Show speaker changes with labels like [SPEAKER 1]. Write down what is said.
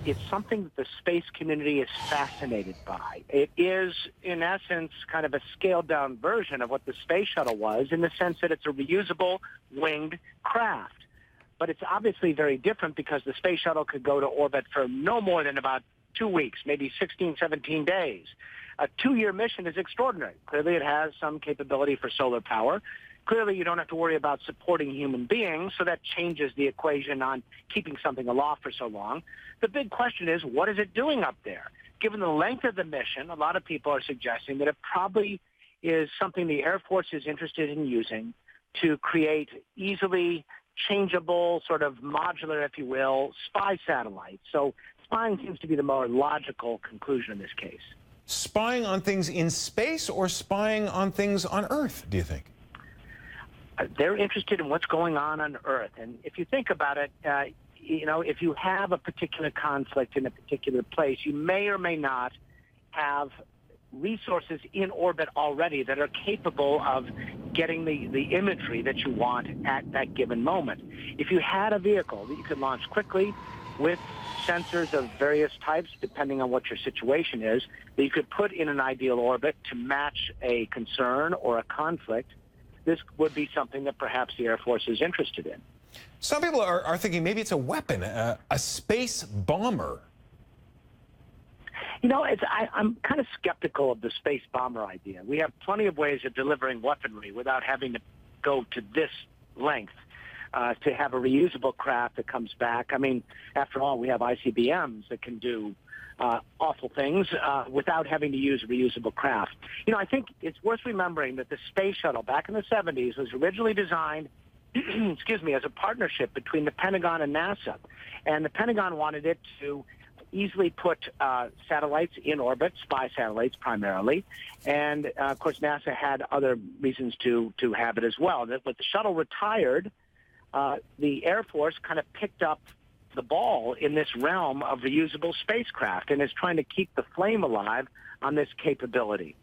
[SPEAKER 1] it's something that the space community is fascinated by. It is, in essence, kind of a scaled-down version of what the space shuttle was, in the sense that it's a reusable winged craft. But it's obviously very different because the space shuttle could go to orbit for no more than about 2 weeks, maybe 16, 17 days. A 2-year mission is extraordinary. Clearly, it has some capability for solar power. Clearly, you don't have to worry about supporting human beings, so that changes the equation on keeping something aloft for so long. The big question is, what is it doing up there? Given the length of the mission, a lot of people are suggesting that it probably is something the Air Force is interested in using to create easily changeable, sort of modular, if you will, spy satellites. So spying seems to be the more logical conclusion in this case.
[SPEAKER 2] Spying on things in space or spying on things on Earth, do you think?
[SPEAKER 1] They're interested in what's going on Earth. And if you think about it, if you have a particular conflict in a particular place, you may or may not have resources in orbit already that are capable of getting the imagery that you want at that given moment. If you had a vehicle that you could launch quickly with sensors of various types, depending on what your situation is, that you could put in an ideal orbit to match a concern or a conflict, this would be something that perhaps the Air Force is interested in.
[SPEAKER 2] Some people are thinking maybe it's a weapon, a space bomber.
[SPEAKER 1] You know, I'm kind of skeptical of the space bomber idea. We have plenty of ways of delivering weaponry without having to go to this length to have a reusable craft that comes back. I mean, after all, we have ICBMs that can do awful things without having to use a reusable craft. You know, I think it's worth remembering that the space shuttle back in the 70s was originally designed, excuse me, as a partnership between the Pentagon and NASA. And the Pentagon wanted it to easily put satellites in orbit, spy satellites primarily. And, of course, NASA had other reasons to have it as well. But the shuttle retired, the Air Force kind of picked up the ball in this realm of reusable spacecraft and is trying to keep the flame alive on this capability.